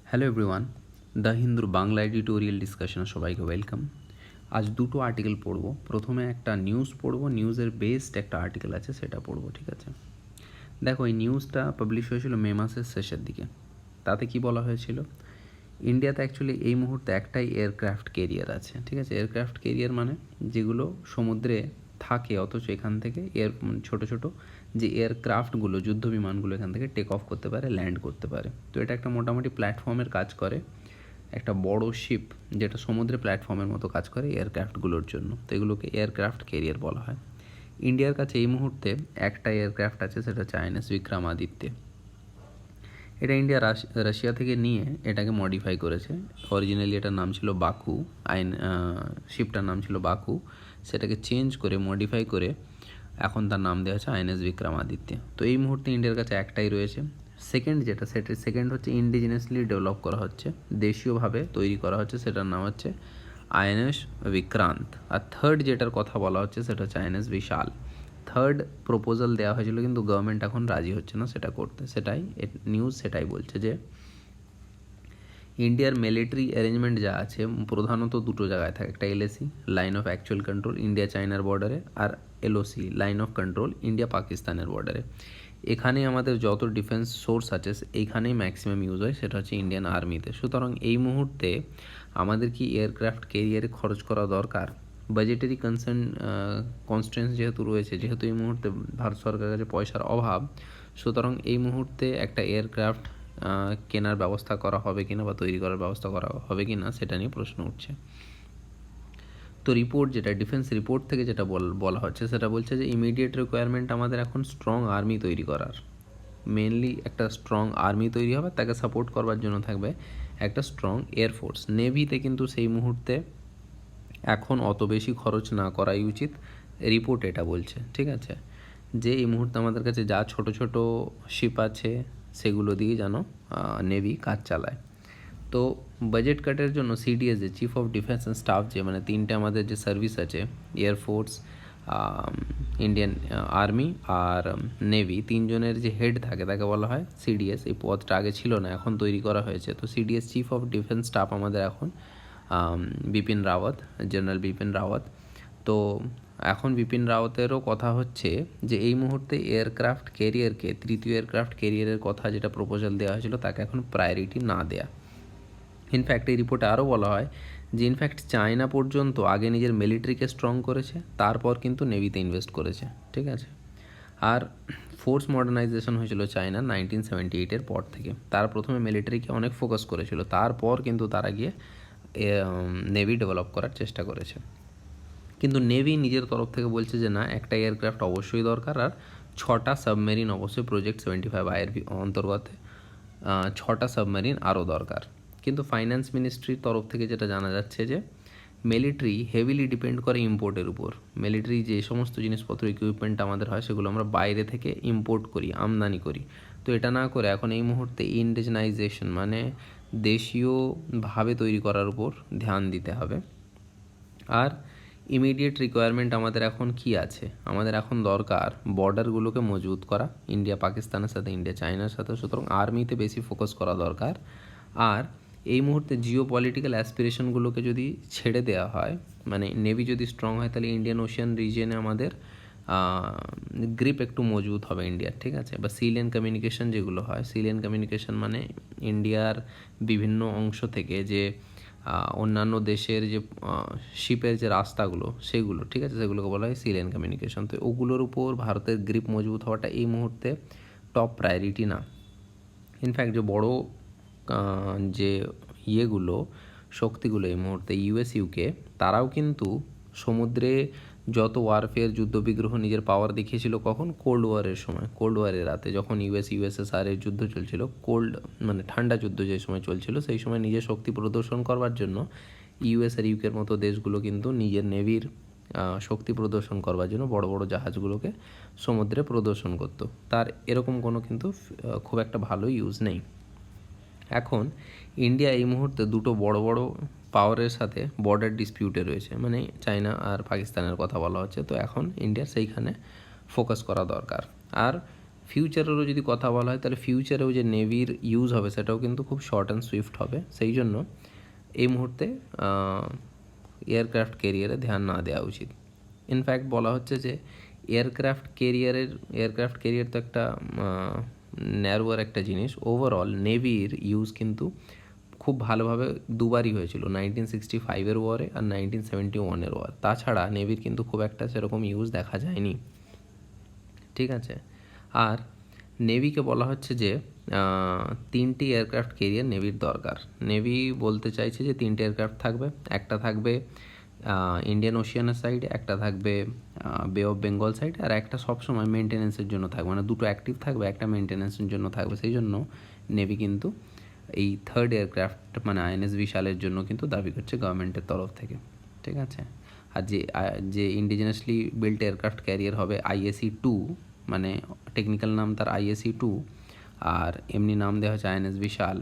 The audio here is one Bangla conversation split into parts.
হ্যালো এভরিওয়ান, দ্য হিন্দুর বাংলা এডিটোরিয়াল ডিসকাশনে সবাইকে ওয়েলকাম। আজ দুটো আর্টিকেল পড়বো। প্রথমে একটা নিউজ পড়বো, নিউজের বেসড একটা আর্টিকেল আছে সেটা পড়বো, ঠিক আছে? দেখো, এই নিউজটা পাবলিশ হয়েছিল মে মাসের শেষের দিকে। তাতে কি বলা হয়েছিল, ইন্ডিয়াতে অ্যাকচুয়ালি এই মুহূর্তে একটাই এয়ারক্রাফট ক্যারিয়ার আছে, ঠিক আছে? এয়ারক্রাফট ক্যারিয়ার মানে যেগুলো সমুদ্রে থাকে, অথচ এখান থেকে ছোটো ছোটো যে এয়ারক্রাফটগুলো, যুদ্ধ বিমানগুলো এখান থেকে টেক অফ করতে পারে, ল্যান্ড করতে পারে। তো এটা একটা মোটামুটি প্ল্যাটফর্মের কাজ করে, একটা বড় শিপ যেটা সমুদ্রে প্ল্যাটফর্মের মতো কাজ করে এয়ারক্রাফটগুলোর জন্য। তো এগুলোকে এয়ারক্রাফট ক্যারিয়ার বলা হয়। ইন্ডিয়ার কাছে এই মুহূর্তে একটা এয়ারক্রাফট আছে, সেটা হচ্ছে আইএনএস বিক্রমাদিত্য। এটা ইন্ডিয়া রাশিয়া থেকে নিয়ে এটাকে মডিফাই করেছে। অরিজিনালি এটার নাম ছিল বাকু, শিপটার নাম ছিল বাকু। সেটাকে চেঞ্জ করে, মডিফাই করে এখন তার নাম দেওয়া আছে আইএনএস বিক্রমাদিত্য। তো এই মুহূর্তে ইন্ডিয়ার কাছে একটাই রয়েছে। সেকেন্ড হচ্ছে ইন্ডিজিনাসলি ডেভেলপ করা হচ্ছে, দেশীয়ভাবে তৈরি করা হচ্ছে, সেটার নাম হচ্ছে আইএনএস বিক্রান্ত। আর থার্ড যেটার কথা বলা হচ্ছে সেটা হচ্ছে আইএনএস বিশাল। থার্ড প্রপোজাল দেওয়া হয়েছিল, কিন্তু গভর্নমেন্ট এখন রাজি হচ্ছে না সেটা করতে। সেটাই নিউজ সেটাই বলছে যে ইন্ডিয়ার মিলিটারি অ্যারেঞ্জমেন্ট যা আছে প্রধানত দুটো জায়গায় থাকে। একটা LAC, line of actual control, India চায়নার বর্ডারে, আর LOC, line of control, India পাকিস্তানের বর্ডারে। এখানে আমাদের যত ডিফেন্স সোর্স আছে এইখানেই ম্যাক্সিমাম ইউজ হয়, সেটা হচ্ছে ইন্ডিয়ান আর্মিতে। সুতরাং এই মুহূর্তে আমাদের কি এয়ারক্রাফট ক্যারিয়ারে খরচ করা দরকার? বাজেটারি কনস্ট্রেন্স যেহেতু রয়েছে, যেহেতু এই মুহূর্তে ভারত সরকারের কাছে পয়সার অভাব, সুতরাং এই মুহূর্তে একটা এয়ারক্রাফট কেনার ব্যবস্থা করা হবে কিনা বা তৈরি করার ব্যবস্থা করা হবে কিনা সেটা নিয়ে প্রশ্ন উঠছে। তো রিপোর্ট, যেটা ডিফেন্স রিপোর্ট থেকে যেটা বলা হচ্ছে সেটা বলছে যে ইমিডিয়েট রিকোয়ারমেন্ট আমাদের এখন স্ট্রং আর্মি তৈরি করার। মেনলি একটা স্ট্রং আর্মি তৈরি হবে, তাকে সাপোর্ট করবার জন্য থাকবে একটা স্ট্রং এয়ারফোর্স। নেভিতে কিন্তু সেই মুহূর্তে এখন অত বেশি খরচ না করাই উচিত, রিপোর্ট এটা বলছে, ঠিক আছে? যে এই মুহূর্তে আমাদের কাছে যা ছোট ছোট শিপ আছে সেগুলো দিয়ে যেন নেভি কাজ চালায়। তো বাজেট কাটের জন্য সিডিএস, যে chief of defence and staff, যে মানে তিনটে আমাদের যে সার্ভিস আছে, এয়ারফোর্স, ইন্ডিয়ান আর্মি আর নেভি, তিনজনের যে হেড থাকে তাকে বলা হয় সিডিএস। এই পদটা আগে ছিল না, এখন তৈরি করা হয়েছে। তো CDS, chief of defence staff, আমাদের এখন বিপিন রাওয়াত, জেনারেল বিপিন রাওয়াত। তো এখন বিপিন রাওয়াতেরও কথা হচ্ছে যে এই মুহূর্তে এয়ারক্রাফট ক্যারিয়ারকে, তৃতীয় এয়ারক্রাফট ক্যারিয়ারের কথা যেটা প্রপোজাল দেওয়া হয়েছিল, তাকে এখন প্রায়োরিটি না দেয়া। ইনফ্যাক্ট এই রিপোর্টে আরও বলা হয় যে ইনফ্যাক্ট চায়না পর্যন্ত আগে নিজের মিলিটারিকে স্ট্রং করেছে, তারপর কিন্তু নেভিতে ইনভেস্ট করেছে, ঠিক আছে? আর ফোর্স মডার্নাইজেশন হয়েছিল চায়না 1978-এর পর থেকে। তারা প্রথমে মিলিটারিকে অনেক ফোকাস করেছিল, তারপর কিন্তু তারা গিয়ে নেভি ডেভেলপ করার চেষ্টা করেছে। কিন্তু নেভি নিজের তরফ থেকে বলছে যে না, একটা এয়ারক্রাফট অবশ্যই দরকার, আর 6টা সাবমেরিন অবশ্যই প্রজেক্ট 75 অন্তর্গতে 6টা সাবমেরিন আরও দরকার। কিন্তু ফাইন্যান্স মিনিস্ট্রির তরফ থেকে যেটা জানা যাচ্ছে যে মিলিটারি হেভিলি ডিপেন্ড করে ইম্পোর্টের উপর। মিলিটারি যে সমস্ত জিনিসপত্র, ইকুইপমেন্ট আমাদের হয়, সেগুলো আমরা বাইরে থেকে ইম্পোর্ট করি, আমদানি করি। তো এটা না করে এখন এই মুহূর্তে ইন্ডিজেনাইজেশন মানে দেশীয়ভাবে তৈরি করার উপর ধ্যান দিতে হবে। আর ইমিডিয়েট রিকোয়ারমেন্ট আমাদের এখন কি আছে? আমাদের এখন দরকার বর্ডারগুলোকে মজবুত করা, ইন্ডিয়া পাকিস্তানের সাথে, ইন্ডিয়া চায়নার সাথে। সুতরাং আর্মিতে বেশি ফোকাস করা দরকার। আর এই মুহূর্তে জিও পলিটিক্যাল অ্যাসপিরেশনগুলোকে যদি ছেড়ে দেওয়া হয়, মানে নেভি যদি স্ট্রং হয়, তাহলে ইন্ডিয়ান ওশিয়ান রিজিয়নে আমাদের গ্রিপ একটু মজবুত হবে ইন্ডিয়ার, ঠিক আছে? বা সিলিয়ান কমিউনিকেশন যেগুলো হয়, সিলিয়ান কমিউনিকেশন মানে ইন্ডিয়ার বিভিন্ন অংশ থেকে যে অন্যান্য দেশের যে শিপের যে রাস্তাগুলো, সেগুলো, ঠিক আছে, সেগুলোকে বলা হয় সিলিয়ান কমিউনিকেশন। তো ওগুলোর উপর ভারতের গ্রিপ মজবুত হওয়াটা এই মুহূর্তে টপ প্রায়োরিটি না। ইনফ্যাক্ট যে বড় যে শক্তিগুলো এই মুহূর্তে ইউএস, ইউকে, তারাও কিন্তু সমুদ্রে যত ওয়ারফেয়ার, যুদ্ধবিগ্রহ, নিজের পাওয়ার দেখিয়েছিল কখন? কোল্ড ওয়ারের সময়, কোল্ড ওয়ারের রাতে, যখন ইউএসএসআরের যুদ্ধ চলছিল, মানে ঠান্ডা যুদ্ধ যে সময় চলছিল, সেই সময় নিজের শক্তি প্রদর্শন করবার জন্য ইউএস আর ইউকের মতো দেশগুলো কিন্তু নিজের নেভির শক্তি প্রদর্শন করবার জন্য বড় বড় জাহাজগুলোকে সমুদ্রে প্রদর্শন করত। তার এরকম কোনো কিন্তু খুব একটা ভালো ইউজ নেই। এখন ইন্ডিয়া এই মুহূর্তে দুটো বড় বড় পাওয়ারের সাথে বর্ডার ডিসপিউটে রয়েছে, মানে চায়না আর পাকিস্তানের কথা বলা হচ্ছে। তো এখন ইন্ডিয়ার সেইখানে ফোকাস করা দরকার। আর ফিউচারেরও যদি কথা বলা হয় তাহলে ফিউচারেও যে নেভির ইউজ হবে সেটাও কিন্তু খুব শর্ট অ্যান্ড সুইফট হবে, সেই জন্য এই মুহূর্তে এয়ারক্রাফট ক্যারিয়ারে ধ্যান না দেওয়া উচিত। ইনফ্যাক্ট বলা হচ্ছে যে এয়ারক্রাফট ক্যারিয়ার তো একটা ন্যারোয়ার একটা জিনিস। ওভারঅল নেভির ইউজ কিন্তু খুব ভালোভাবে দুবারই হয়েছিল, 1965 ওয়ারে আর 1971 ওয়ার। তাছাড়া নেভির কিন্তু খুব একটা সেরকম ইউজ দেখা যায়নি, ঠিক আছে। আর নেভিকে বলা হচ্ছে যে 3টি এয়ারক্রাফট ক্যারিয়ার নেভির দরকার। নেভি বলতে চাইছে যে 3টে এয়ারক্রাফট থাকবে, একটা থাকবে ইন্ডিয়ান ওশিয়ানের সাইডে, একটা থাকবে বে অফ বেঙ্গল সাইডে, আর একটা সবসময় মেনটেন্যান্সের জন্য থাকবে, মানে দুটো অ্যাক্টিভ থাকবে, একটা মেনটেন্যান্সের জন্য থাকবে। সেই জন্য নেভি কিন্তু এই 3rd এয়ারক্রাফট মানে আইএনএস বিশালের জন্য কিন্তু দাবি করছে গভর্নমেন্টের তরফ থেকে, ঠিক আছে। আর যে ইন্ডিজিনাসলি বিল্ট এয়ারক্রাফট ক্যারিয়ার হবে IAC-2, মানে টেকনিক্যাল নাম তার IAC-2 আর এমনি নাম দেওয়া হচ্ছে আইএনএস বিশাল,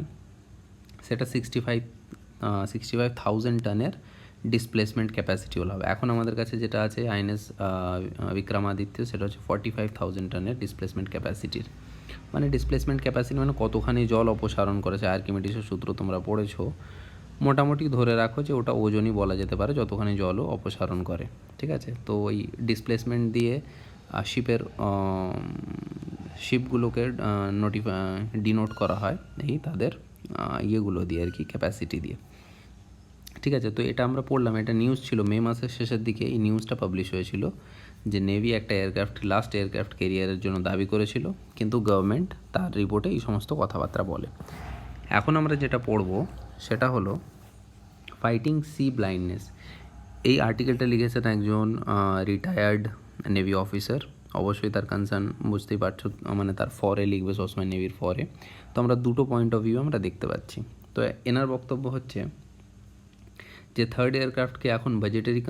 সেটা 65,000 টনের ডিসপ্লেসমেন্ট ক্যাপাসিটিওয়াল হবে। এখন আমাদের কাছে যেটা আছে আইএনএস বিক্রমাদিত্য, সেটা হচ্ছে 45,000 টনের ডিসপ্লেসমেন্ট ক্যাপাসিটির। মানে ডিসপ্লেসমেন্ট ক্যাপাসিটি মানে কতখানি জল অপসারণ করেছে, আর্কিমিডিসের সূত্র তোমরা পড়েছো, মোটামুটি ধরে রাখো যে ওটা ওজনই বলা যেতে পারে যতখানি জলও অপসারণ করে, ঠিক আছে। তো ওই ডিসপ্লেসমেন্ট দিয়ে শিপগুলোকে ডিনোট করা হয় এই তাদের ইয়েগুলো দিয়ে আর কি, ক্যাপাসিটি দিয়ে, ঠিক আছে। তো এটা আমরা পড়লাম, এটা নিউজ ছিল মে মাসের শেষের দিকে এই নিউজটা পাবলিশ হয়েছিল যে নেভি একটা লাস্ট এয়ারক্রাফট ক্যারিয়ারের জন্য দাবি করেছিল, কিন্তু গভর্নমেন্ট তার রিপোর্টে এই সমস্ত কথাবার্তা বলে। এখন আমরা যেটা পড়ব সেটা হলো ফাইটিং সি ব্লাইন্ডনেস। এই আর্টিকেলটা লিখেছেন একজন রিটায়ার্ড নেভি অফিসার। অবশ্যই তার কনসার্ন বুঝতেই পারছো, মানে তার ফরে লিখবে সবসময়, নেভির ফরে। তো আমরা দুটো পয়েন্ট অফ ভিউ আমরা দেখতে পাচ্ছি। তো এনার বক্তব্য হচ্ছে যে 3rd এয়ারক্রাফটকে এখন বাজেটারি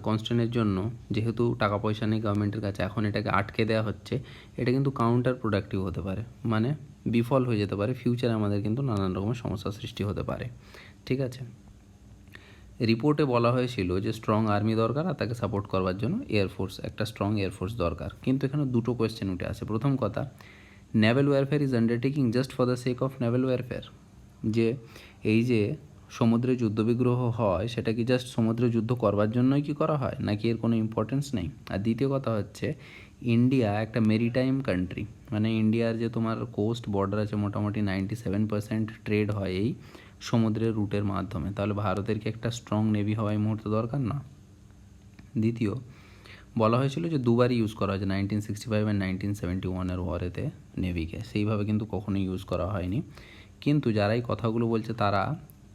কনস্ট্রেনের জন্য, যেহেতু টাকা পয়সা নেই গভর্নমেন্টের কাছে, এখন এটাকে আটকে দেওয়া হচ্ছে, এটা কিন্তু কাউন্টার প্রোডাক্টিভ হতে পারে, মানে বিফল হয়ে যেতে পারে। ফিউচারে আমাদের কিন্তু নানান রকমের সমস্যার সৃষ্টি হতে পারে, ঠিক আছে। রিপোর্টে বলা হয়েছিল যে স্ট্রং আর্মি দরকার, আর তাকে সাপোর্ট করবার জন্য এয়ারফোর্স, একটা স্ট্রং এয়ারফোর্স দরকার। কিন্তু এখানে দুটো কোয়েশ্চেন উঠে আসে। প্রথম কথা, naval warfare is undertaking just for the sake of naval warfare, যে এই যে সমুদ্রে যুদ্ধবিগ্রহ হয় সেটা কি জাস্ট সমুদ্রে যুদ্ধ করবার জন্যই কি করা হয়, নাকি এর কোনো ইম্পর্টেন্স নেই? আর দ্বিতীয় কথা হচ্ছে, ইন্ডিয়া একটা মেরিটাইম কান্ট্রি, মানে ইন্ডিয়ার যে তোমার কোস্ট বর্ডার আছে মোটামুটি 97% ট্রেড হয় এই সমুদ্রের রুটের মাধ্যমে। তাহলে ভারতের কি একটা স্ট্রং নেভি হওয়া এই মুহূর্তে দরকার না? দ্বিতীয়, বলা হয়েছিল যে দুবারই ইউজ করা হয়েছে 1965 আর 1971 ওয়ারেতে নেভিকে, সেইভাবে কিন্তু কখনো ইউজ করা হয়নি। কিন্তু যারা এই কথাগুলো বলছে তারা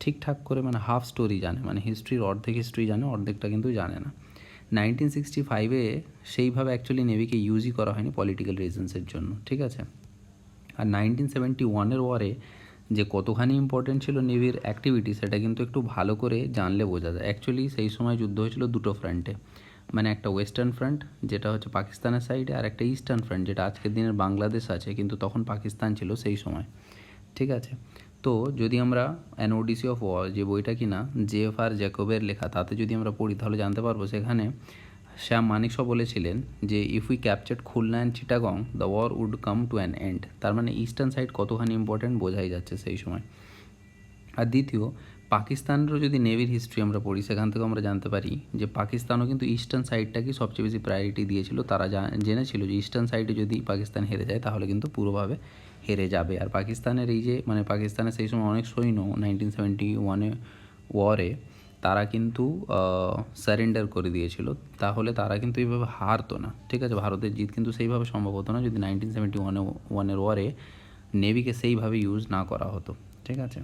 ঠিকঠাক করে মানে হাফ স্টোরি জানে, মানে হিস্ট্রির অর্ধেক হিস্ট্রি জানে, অর্ধেকটা কিন্তু জানে না। 1965 সেইভাবে অ্যাকচুয়ালি নেভিকে ইউজই করা হয়নি পলিটিক্যাল রিজনসের জন্য, ঠিক আছে। আর 1971 ওয়ারে যে কতখানি ইম্পর্টেন্ট ছিল নেভির অ্যাক্টিভিটি, সেটা কিন্তু একটু ভালো করে জানলে বোঝা যায়। অ্যাকচুয়ালি সেই সময় যুদ্ধ হয়েছিল দুটো ফ্রন্টে, মানে একটা ওয়েস্টার্ন ফ্রন্ট যেটা হচ্ছে পাকিস্তানের সাইডে, আর একটা ইস্টার্ন ফ্রন্ট যেটা আজকের দিনের বাংলাদেশ আছে, কিন্তু তখন পাকিস্তান ছিল সেই সময়, ঠিক আছে। তো যদি আমরা অ্যান ওডিসি অফ ওয়ার, যে বইটা কিনা JFR জ্যাকবের লেখা, তাতে যদি আমরা পড়ি তাহলে জানতে পারবো সেখানে শ্যাম মানেকশ বলেছিলেন যে if we captured Khulna and Chittagong the war would come to an end. তার মানে ইস্টার্ন সাইড কতখানি ইম্পর্ট্যান্ট বোঝাই যাচ্ছে সেই সময়। আর দ্বিতীয়, পাকিস্তানেরও যদি নেভির হিস্ট্রি আমরা পড়ি সেখান থেকে আমরা জানতে পারি যে পাকিস্তানও কিন্তু ইস্টার্ন সাইডটাকে সবচেয়ে বেশি প্রায়োরিটি দিয়েছিল। তারা জেনেছিল যে ইস্টার্ন সাইডে যদি পাকিস্তান হেরে যায় তাহলে কিন্তু পুরোভাবে হেরে যাবে। আর পাকিস্তানের এই যে মানে পাকিস্তানের সেই সময় অনেক সৈন্য 1971 ওয়ারে তারা কিন্তু সারেন্ডার করে দিয়েছিল, তাহলে তারা কিন্তু এইভাবে হারতো না, ঠিক আছে। ভারতের জিত কিন্তু সেইভাবে সম্ভব হতো না যদি 1971 ওয়ারে নেভিকে সেইভাবে ইউজ না করা হতো, ঠিক আছে।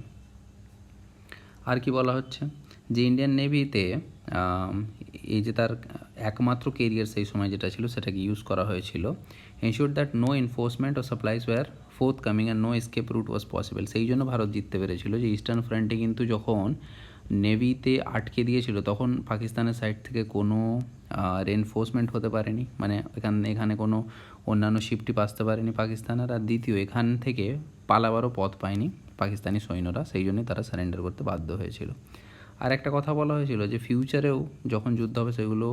আর কি বলা হচ্ছে যে ইন্ডিয়ান নেভিতে এই যে তার একমাত্র কেরিয়ার সেই সময় যেটা ছিল সেটাকে ইউজ করা হয়েছিল, এনশিওর দ্যাট নো এনফোর্সমেন্ট ও supplies were forthcoming and no escape route was possible. সেই জন্য ভারত জিততে পেরেছিল যে ইস্টার্ন ফ্রন্টে কিন্তু যখন নেভিতে আটকে দিয়েছিল তখন পাকিস্তানের সাইড থেকে কোনো রেনফোর্সমেন্ট হতে পারেনি, মানে এখানে কোনো অন্যান্য শিপটি আসতে পারেনি পাকিস্তানের। আর দ্বিতীয়, এখান থেকে পালাবারও পথ পায়নি পাকিস্তানি সৈন্যরা, সেই জন্যই তারা সারেন্ডার করতে বাধ্য হয়েছিল। আর একটা কথা বলা হয়েছিল যে ফিউচারেও যখন যুদ্ধ হবে সেগুলো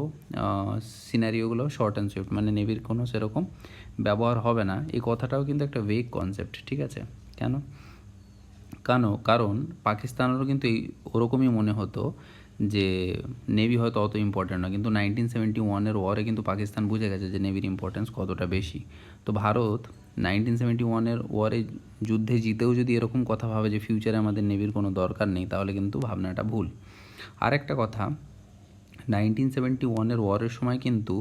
সিনারিওগুলো শর্ট অ্যান্ড সুইফট, মানে নেভির কোনো সেরকম ব্যবহার হবে না। এই কথাটাও কিন্তু একটা ভেগ কনসেপ্ট, ঠিক আছে? কেন? কারণ পাকিস্তানেরও কিন্তু এই ওরকমই মনে হতো যে নেভি হয়তো অত ইম্পর্ট্যান্ট না, কিন্তু 1971 ওয়ারে কিন্তু পাকিস্তান বুঝে গেছে যে নেভির ইম্পর্টেন্স কতটা বেশি। তো ভারত 1971 ওয়ারে যুদ্ধে জিতেও যদি এরকম কথা ভাবে যে ফিউচারে আমাদের নেভির কোনো দরকার নেই, তাহলে কিন্তু ভাবনাটা ভুল। আর একটা কথা, 1971 ওয়ারের সময় কিন্তু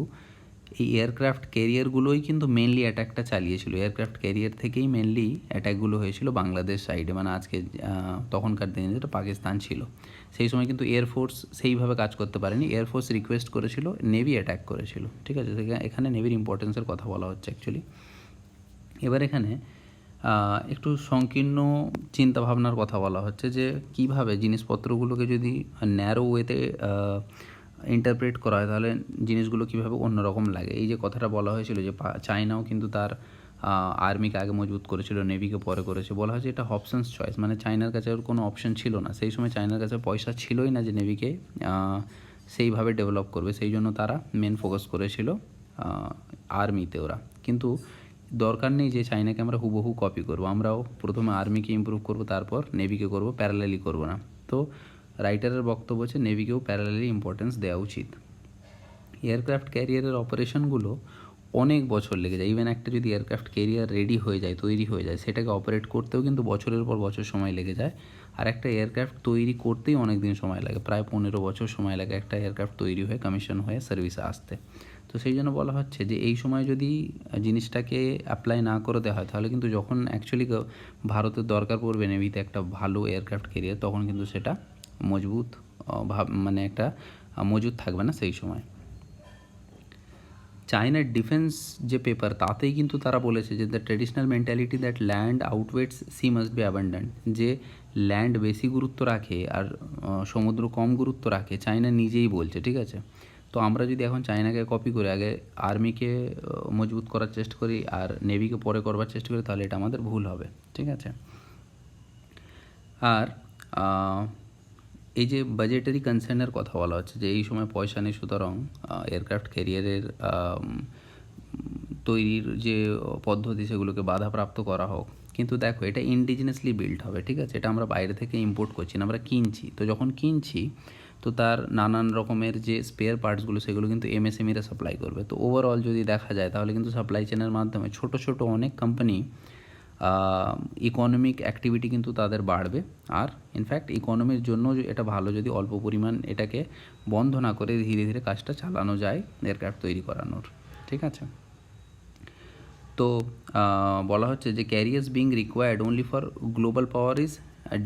এই এয়ারক্রাফট ক্যারিয়ারগুলোই কিন্তু মেনলি অ্যাটাকটা চালিয়েছিল। এয়ারক্রাফট ক্যারিয়ার থেকেই মেনলি অ্যাটাকগুলো হয়েছিল বাংলাদেশ সাইডে, মানে আজকে তখনকার দিনে যেটা পাকিস্তান ছিল। সেই সময় কিন্তু এয়ারফোর্স সেইভাবে কাজ করতে পারেনি, এয়ারফোর্স রিকোয়েস্ট করেছিল, নেভি অ্যাটাক করেছিল, ঠিক আছে? এখানে নেভির ইম্পর্টেন্সের কথা বলা হচ্ছে অ্যাকচুয়ালি। এবার এখানে একটু সংকীর্ণ চিন্তাভাবনার কথা বলা হচ্ছে যে কীভাবে জিনিসপত্রগুলোকে যদি ন্যারো ওয়েতে ইন্টারপ্রেট করা হয় তাহলে জিনিসগুলো কীভাবে অন্যরকম লাগে। এই যে কথাটা বলা হয়েছিল যে চায়নাও কিন্তু তার আর্মিকে আগে মজবুত করেছিল, নেভিকে পরে করেছে, বলা হয়েছে এটা হবসন্স চয়েস, মানে চায়নার কাছে ওর কোনো অপশন ছিল না। সেই সময় চায়নার কাছে পয়সা ছিলই না যে নেভিকে সেইভাবে ডেভেলপ করবে, সেই জন্য তারা মেন ফোকাস করেছিল আর্মিতে ওরা। কিন্তু দরকার নেই যে চায়নাকে আমরা হুবহু কপি করবো, আমরাও প্রথমে আর্মিকে ইমপ্রুভ করবো, তারপর নেভিকে করবো, প্যারালালি করবো না। তো রাইটারের বক্তব্য হচ্ছে নেভিকেও প্যারালালি ইম্পর্টেন্স দেওয়া উচিত। এয়ারক্রাফট ক্যারিয়ারের অপারেশনগুলো অনেক বছর লেগে যায়। ইভেন একটা যদি এয়ারক্রাফট ক্যারিয়ার রেডি হয়ে যায়, তৈরি হয়ে যায়, সেটাকে অপারেট করতেও কিন্তু বছরের পর বছর সময় লেগে যায়। আর একটা এয়ারক্রাফট তৈরি করতেই অনেক দিন সময় লাগে, প্রায় 15 বছর সময় লাগে একটা এয়ারক্রাফট তৈরি হয়ে কমিশন হয়ে সার্ভিসে আসতে। তো সেই জন্য বলা হচ্ছে যে এই সময় যদি জিনিসটাকে অ্যাপ্লাই না করে দেওয়া হয়, তাহলে কিন্তু যখন অ্যাকচুয়ালি ভারতের দরকার পড়বে নেভিতে একটা ভালো এয়ারক্রাফট ক্যারিয়ার, তখন কিন্তু সেটা মজবুত মানে একটা মজুদ থাকবে না সেই সময়। চায়নার ডিফেন্স যে পেপার, তাতেই কিন্তু তারা বলেছে যে the traditional mentality that land outweighs sea must be abandoned, যে ল্যান্ড বেশি গুরুত্ব রাখে আর সমুদ্র কম গুরুত্ব রাখে, চায়না নিজেই বলছে, ঠিক আছে? তো আমরা যদি এখন চায়নাকে কপি করে আগে আর্মিকে মজবুত করার চেষ্টা করি আর নেভিকে পরে করবার চেষ্টা করি, তাহলে এটা আমাদের ভুল হবে, ঠিক আছে? আর এই যে বাজেটারি কনসার্নের কথা বলা হচ্ছে যে এই সময় পয়সা নেই, সুতরাং এয়ারক্রাফট ক্যারিয়ারের তৈরির যে পদ্ধতি সেগুলোকে বাধাপ্রাপ্ত করা হোক। কিন্তু দেখো, এটা ইন্ডিজিনাসলি বিল্ড হবে, ঠিক আছে? এটা আমরা বাইরে থেকে ইম্পোর্ট করছি না, আমরা কিনছি। তো যখন কিনছি, তো তার নানান রকমের যে স্পেয়ার পার্টসগুলো সেগুলো কিন্তু এমএসএমইরা সাপ্লাই করবে। তো ওভারঅল যদি দেখা যায়, তাহলে কিন্তু সাপ্লাই চেনের মাধ্যমে ছোট ছোট অনেক কোম্পানি ইকোনমিক অ্যাক্টিভিটি কিন্তু তাদের বাড়বে। আর ইনফ্যাক্ট ইকোনমির জন্য এটা ভালো যদি অল্প পরিমাণ এটাকে বন্ধ না করে ধীরে ধীরে কাজটা চালানো যায় এয়ারক্রাফট তৈরি করানোর, ঠিক আছে? তো বলা হচ্ছে যে carriers being required only for global power is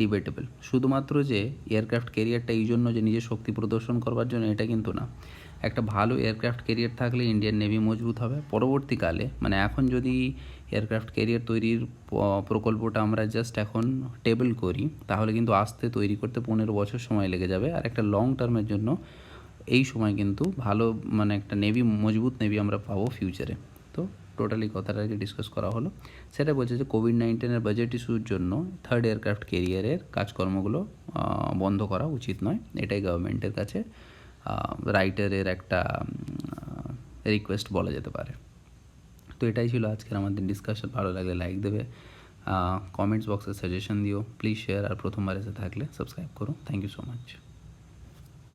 debatable. শুধুমাত্র যে এয়ারক্রাফট ক্যারিয়ারটা এই জন্য যে নিজের শক্তি প্রদর্শন করবার জন্য, এটা কিন্তু না। একটা ভালো এয়ারক্রাফট ক্যারিয়ার থাকলে ইন্ডিয়ান নেভি মজবুত হবে পরবর্তীকালে। মানে এখন যদি এয়ারক্রাফট ক্যারিয়ার তৈরির প্রকল্পটা আমরা জাস্ট এখন টেবল করি, তাহলে কিন্তু আস্তে তৈরি করতে 15 বছর সময় লেগে যাবে। আর একটা লং টার্মের জন্য এই সময় কিন্তু ভালো, মানে একটা নেভি, মজবুত নেভি আমরা পাবো ফিউচারে। তো টোটালি কথাটাকে ডিসকাস করা হলো। সেটা বলছে যে কোভিড-19 বাজেট ইস্যুর জন্য থার্ড এয়ারক্রাফট ক্যারিয়ারের কাজকর্মগুলো বন্ধ করা উচিত নয়। এটাই গভর্নমেন্টের কাছে রাইটারের একটা রিকোয়েস্ট বলা যেতে পারে। তো এটাই ছিল আজকের আমাদের ডিসকাশন। ভালো লাগলে লাইক দেবে, কমেন্টস বক্সে সাজেশন দিও, প্লিজ শেয়ার, আর প্রথমবার এসে থাকলে সাবস্ক্রাইব করো। Thank you so much.